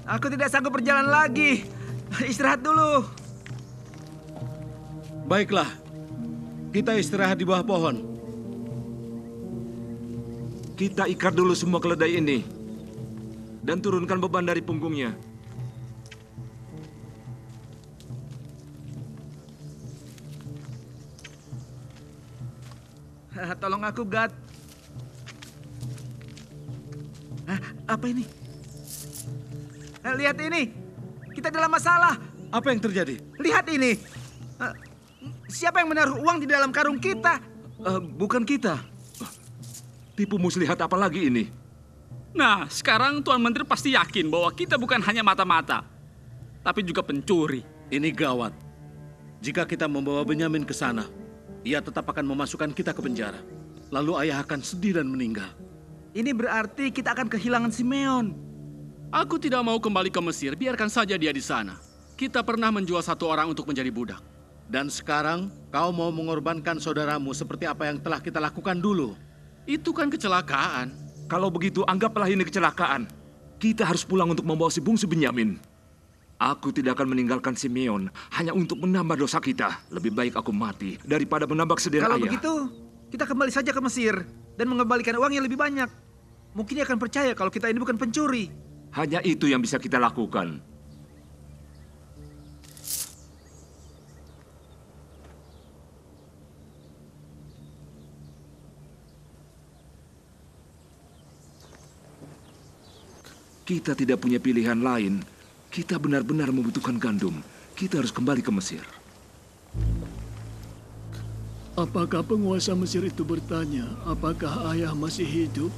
Aku tidak sanggup berjalan lagi. Istirahat dulu. Baiklah, kita istirahat di bawah pohon. Kita ikat dulu semua keledai ini. Dan turunkan beban dari punggungnya. Tolong aku, Gad. Apa ini? Lihat ini. Kita dalam masalah. Apa yang terjadi? Lihat ini. Siapa yang menaruh uang di dalam karung kita? Bukan kita. Tipu muslihat apa lagi ini? Nah, sekarang Tuan Menteri pasti yakin bahwa kita bukan hanya mata-mata, tapi juga pencuri. Ini gawat. Jika kita membawa Benyamin ke sana, ia tetap akan memasukkan kita ke penjara. Lalu ayah akan sedih dan meninggal. Ini berarti kita akan kehilangan Simeon. Aku tidak mau kembali ke Mesir, biarkan saja dia di sana. Kita pernah menjual satu orang untuk menjadi budak. Dan sekarang kau mau mengorbankan saudaramu seperti apa yang telah kita lakukan dulu. Itu kan kecelakaan. Kalau begitu, anggaplah ini kecelakaan. Kita harus pulang untuk membawa si bungsu Benyamin. Aku tidak akan meninggalkan Simeon hanya untuk menambah dosa kita. Lebih baik aku mati daripada menambah kesedihan Kalau ayah. begitu, kita kembali saja ke Mesir dan mengembalikan uang yang lebih banyak. Mungkin dia akan percaya kalau kita ini bukan pencuri. Hanya itu yang bisa kita lakukan. Kita tidak punya pilihan lain. Kita benar-benar membutuhkan gandum. Kita harus kembali ke Mesir. Apakah penguasa Mesir itu bertanya, apakah ayah masih hidup?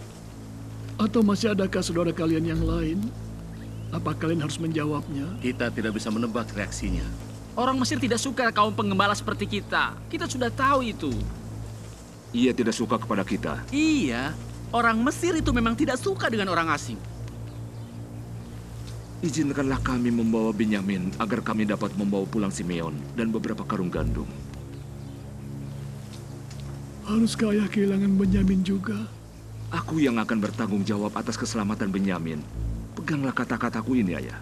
Atau masih adakah saudara kalian yang lain? Apa kalian harus menjawabnya? Kita tidak bisa menebak reaksinya. Orang Mesir tidak suka kaum pengembala seperti kita. Kita sudah tahu itu. Ia tidak suka kepada kita. Iya, orang Mesir itu memang tidak suka dengan orang asing. Izinkanlah kami membawa Benyamin agar kami dapat membawa pulang Simeon dan beberapa karung gandum. Haruskah ayah kehilangan Benyamin juga? Aku yang akan bertanggung jawab atas keselamatan Benyamin. Peganglah kata-kataku ini, ayah.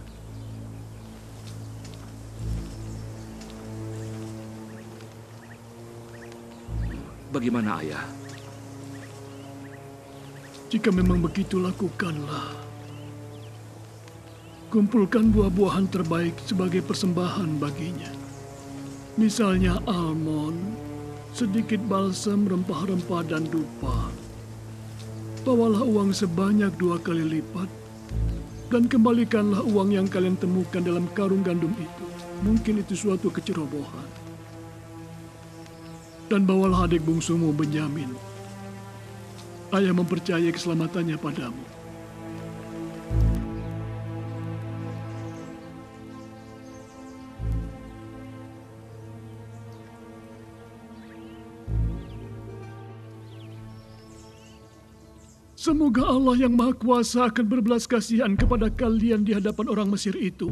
Bagaimana, ayah? Jika memang begitu, lakukanlah. Kumpulkan buah-buahan terbaik sebagai persembahan baginya. Misalnya almond, sedikit balsam, rempah-rempah, dan dupa. Bawalah uang sebanyak 2 kali lipat, dan kembalikanlah uang yang kalian temukan dalam karung gandum itu. Mungkin itu suatu kecerobohan. Dan bawalah adik bungsumu Benyamin. Ayah mempercayai keselamatannya padamu. Semoga Allah yang Maha Kuasa akan berbelas kasihan kepada kalian di hadapan orang Mesir itu.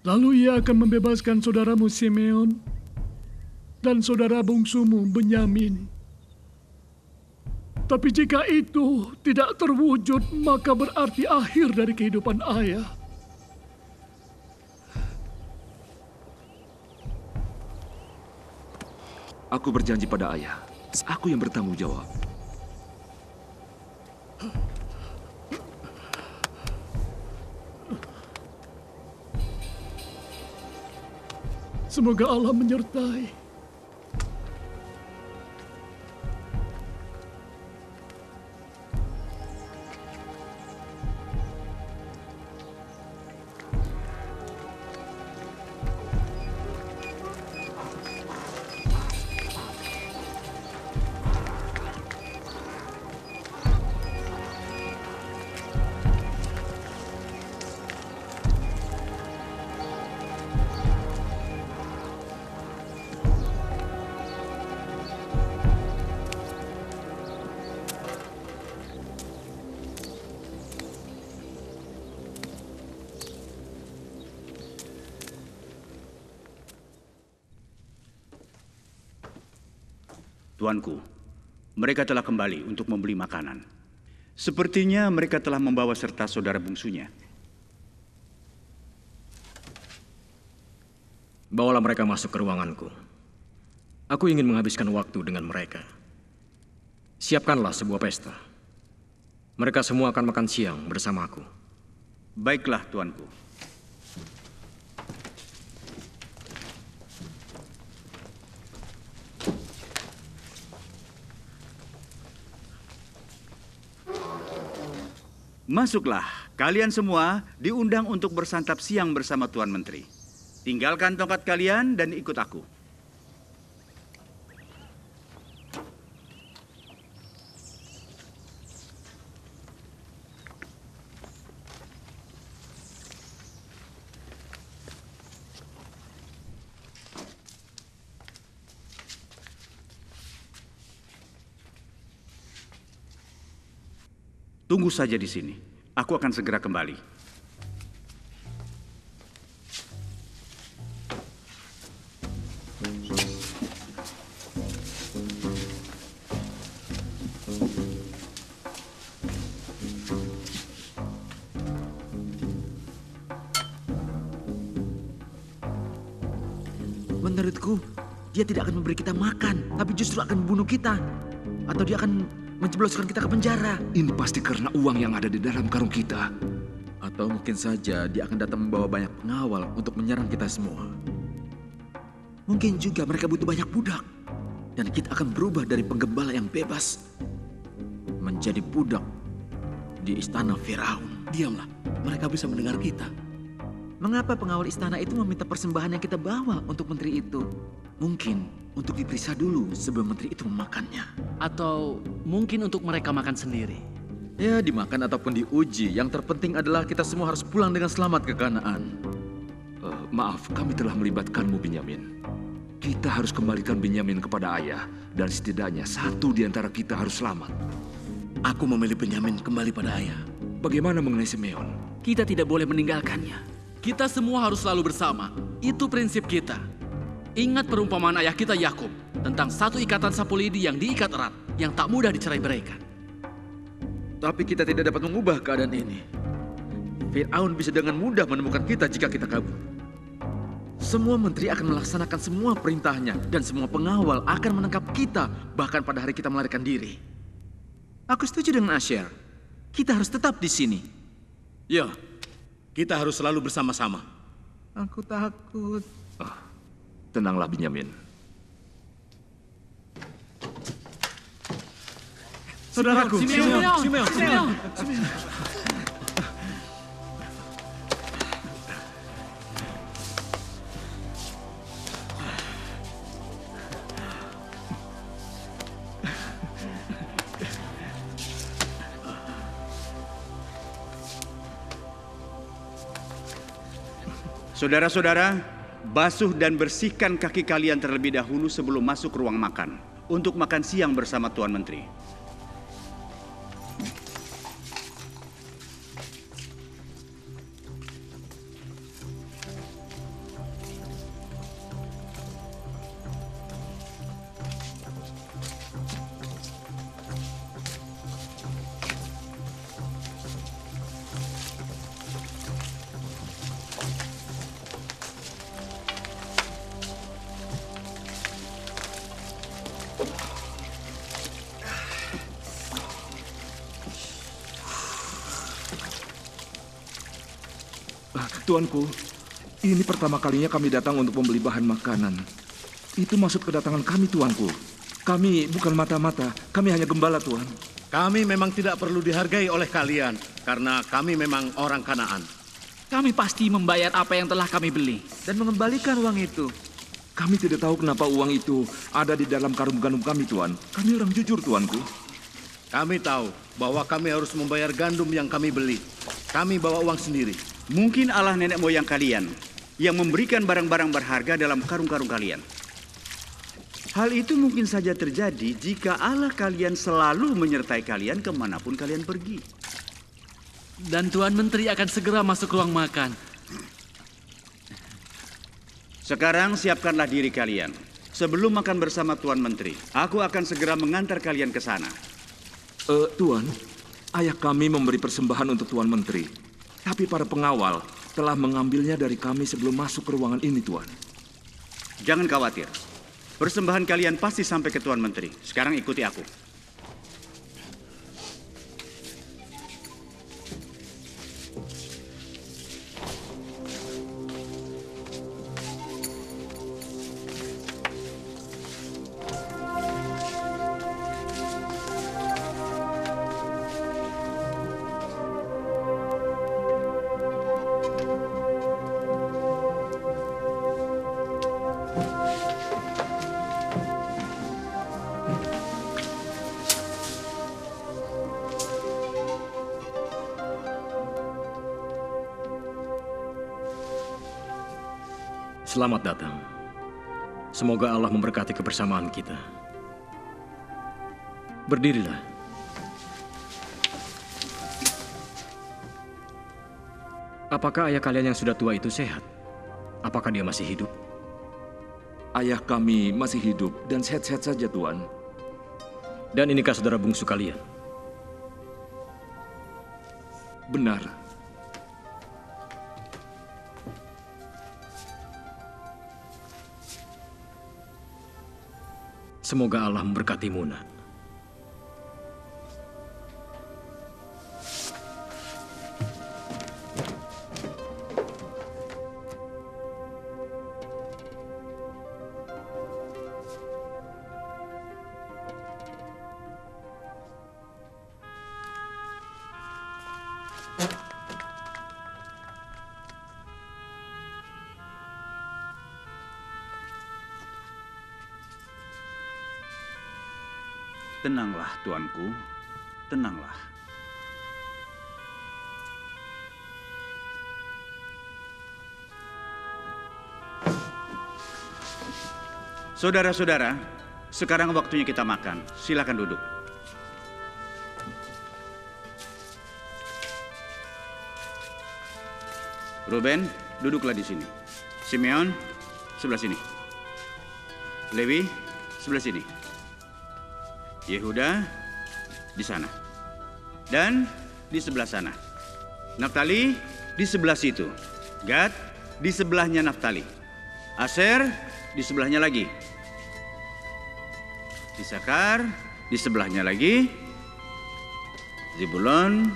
Lalu ia akan membebaskan saudaramu Simeon dan saudara bungsumu Benyamin. Tapi jika itu tidak terwujud, maka berarti akhir dari kehidupan ayah. Aku berjanji pada ayah. Aku yang bertanggung jawab. Semoga Allah menyertai. Tuanku, mereka telah kembali untuk membeli makanan. Sepertinya mereka telah membawa serta saudara bungsunya. Bawalah mereka masuk ke ruanganku. Aku ingin menghabiskan waktu dengan mereka. Siapkanlah sebuah pesta. Mereka semua akan makan siang bersamaku. Baiklah, tuanku. Masuklah, kalian semua diundang untuk bersantap siang bersama Tuan Menteri. Tinggalkan tongkat kalian dan ikut aku. Tunggu saja di sini. Aku akan segera kembali. Menurutku, dia tidak akan memberi kita makan, tapi justru akan membunuh kita. Atau dia akan menjebloskan kita ke penjara. Ini pasti karena uang yang ada di dalam karung kita. Atau mungkin saja dia akan datang membawa banyak pengawal untuk menyerang kita semua. Mungkin juga mereka butuh banyak budak. Dan kita akan berubah dari penggembala yang bebas menjadi budak di istana Firaun. Diamlah, mereka bisa mendengar kita. Mengapa pengawal istana itu meminta persembahan yang kita bawa untuk menteri itu? Mungkin untuk diperiksa dulu sebelum menteri itu memakannya. Atau mungkin untuk mereka makan sendiri. Ya, dimakan ataupun diuji. Yang terpenting adalah kita semua harus pulang dengan selamat ke Kanaan. Maaf, kami telah melibatkanmu, Benyamin. Kita harus kembalikan Benyamin kepada ayah. Dan setidaknya satu di antara kita harus selamat. Aku memilih Benyamin kembali pada ayah. Bagaimana mengenai Simeon? Kita tidak boleh meninggalkannya. Kita semua harus selalu bersama. Itu prinsip kita. Ingat perumpamaan ayah kita Yakub tentang satu ikatan sapu lidi yang diikat erat, yang tak mudah dicerai-beraikan. Tapi kita tidak dapat mengubah keadaan ini. Firaun bisa dengan mudah menemukan kita jika kita kabur. Semua menteri akan melaksanakan semua perintahnya dan semua pengawal akan menangkap kita bahkan pada hari kita melarikan diri. Aku setuju dengan Asher. Kita harus tetap di sini. Ya, kita harus selalu bersama-sama. Aku takut. Tenanglah, Benyamin. Saudaraku, Simeon. Saudara-saudara, basuh dan bersihkan kaki kalian terlebih dahulu sebelum masuk ruang makan untuk makan siang bersama Tuan Menteri. Tuanku, ini pertama kalinya kami datang untuk membeli bahan makanan. Itu maksud kedatangan kami, Tuanku. Kami bukan mata-mata, kami hanya gembala, Tuan. Kami memang tidak perlu dihargai oleh kalian karena kami memang orang Kanaan. Kami pasti membayar apa yang telah kami beli. Dan mengembalikan uang itu. Kami tidak tahu kenapa uang itu ada di dalam karung gandum kami, Tuan. Kami orang jujur, Tuanku. Kami tahu bahwa kami harus membayar gandum yang kami beli. Kami bawa uang sendiri. Mungkin Allah nenek moyang kalian yang memberikan barang-barang berharga dalam karung-karung kalian. Hal itu mungkin saja terjadi jika Allah kalian selalu menyertai kalian kemanapun kalian pergi. Dan Tuan Menteri akan segera masuk ruang makan. Sekarang siapkanlah diri kalian. Sebelum makan bersama Tuan Menteri, aku akan segera mengantar kalian ke sana. Tuan, Ayah kami memberi persembahan untuk Tuan Menteri. Tapi para pengawal telah mengambilnya dari kami sebelum masuk ke ruangan ini, Tuan. Jangan khawatir. Persembahan kalian pasti sampai ke Tuan Menteri. Sekarang ikuti aku. Selamat datang. Semoga Allah memberkati kebersamaan kita. Berdirilah. Apakah ayah kalian yang sudah tua itu sehat? Apakah dia masih hidup? Ayah kami masih hidup dan sehat-sehat saja, Tuan. Dan inikah saudara bungsu kalian? Benar. Semoga Allah memberkatimu, nak. Tenanglah, tuanku. Tenanglah. Saudara-saudara, sekarang waktunya kita makan. Silakan duduk. Ruben, duduklah di sini. Simeon, sebelah sini. Lewi, sebelah sini. Yehuda di sana. Dan di sebelah sana. Naftali di sebelah situ. Gad di sebelahnya Naftali. Aser di sebelahnya lagi. Isakar di sebelahnya lagi. Zebulon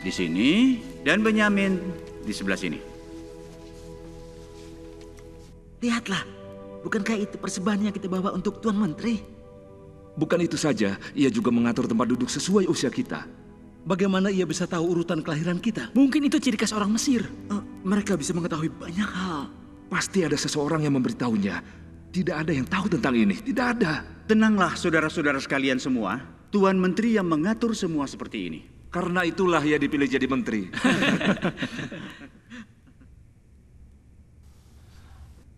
di sini dan Benyamin di sebelah sini. Lihatlah, bukankah itu persembahan yang kita bawa untuk Tuan Menteri? Bukan itu saja, ia juga mengatur tempat duduk sesuai usia kita. Bagaimana ia bisa tahu urutan kelahiran kita? Mungkin itu ciri khas orang Mesir. Mereka bisa mengetahui banyak hal. Pasti ada seseorang yang memberitahunya. Tidak ada yang tahu tentang ini, tidak ada. Tenanglah saudara-saudara sekalian semua. Tuan Menteri yang mengatur semua seperti ini. Karena itulah ia dipilih jadi menteri.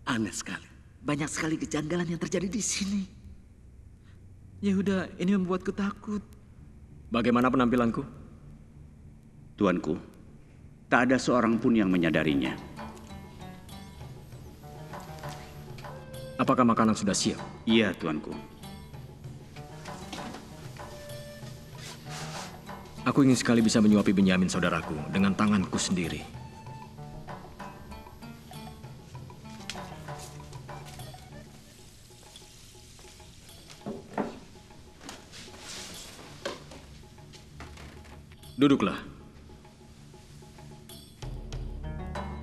Aneh sekali. Banyak sekali kejanggalan yang terjadi di sini. Yehuda, ini membuatku takut. Bagaimana penampilanku? Tuanku, tak ada seorang pun yang menyadarinya. Apakah makanan sudah siap? Iya, tuanku. Aku ingin sekali bisa menyuapi Benyamin saudaraku dengan tanganku sendiri. Duduklah.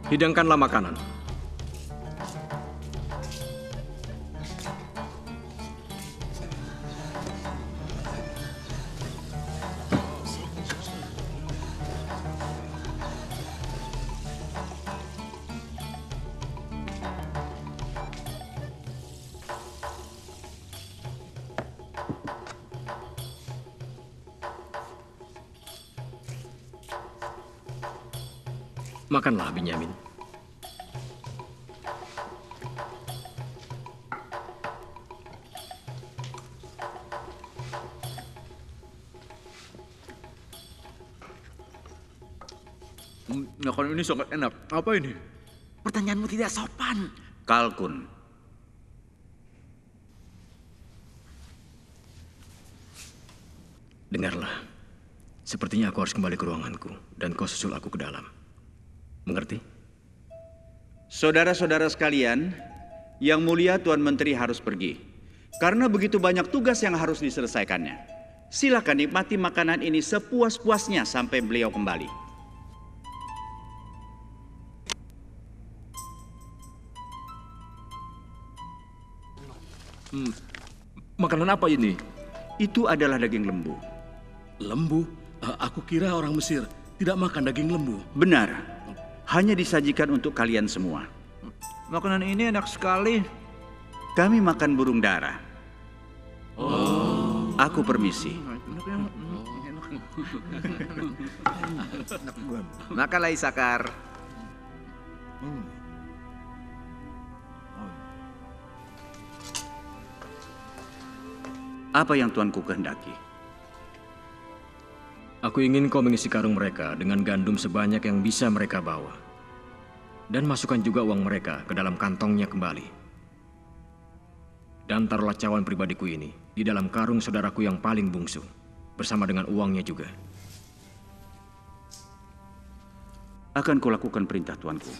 Hidangkanlah makanan. Makanlah, Benyamin. Makanan ini sangat enak. Apa ini? Pertanyaanmu tidak sopan. Kalkun. Dengarlah. Sepertinya aku harus kembali ke ruanganku dan kau susul aku ke dalam. Mengerti? Saudara-saudara sekalian, yang mulia Tuan Menteri harus pergi. Karena begitu banyak tugas yang harus diselesaikannya. Silakan nikmati makanan ini sepuas-puasnya sampai beliau kembali. Makanan apa ini? Itu adalah daging lembu. Lembu? Aku kira orang Mesir tidak makan daging lembu. Benar, hanya disajikan untuk kalian semua. Makanan ini enak sekali. Kami makan burung dara. Aku permisi. Makanlah Isakar. Apa yang tuanku kehendaki? Aku ingin kau mengisi karung mereka dengan gandum sebanyak yang bisa mereka bawa. Dan masukkan juga uang mereka ke dalam kantongnya kembali. Dan taruhlah cawan pribadiku ini di dalam karung saudaraku yang paling bungsu, bersama dengan uangnya juga. Akan kulakukan perintah tuanku.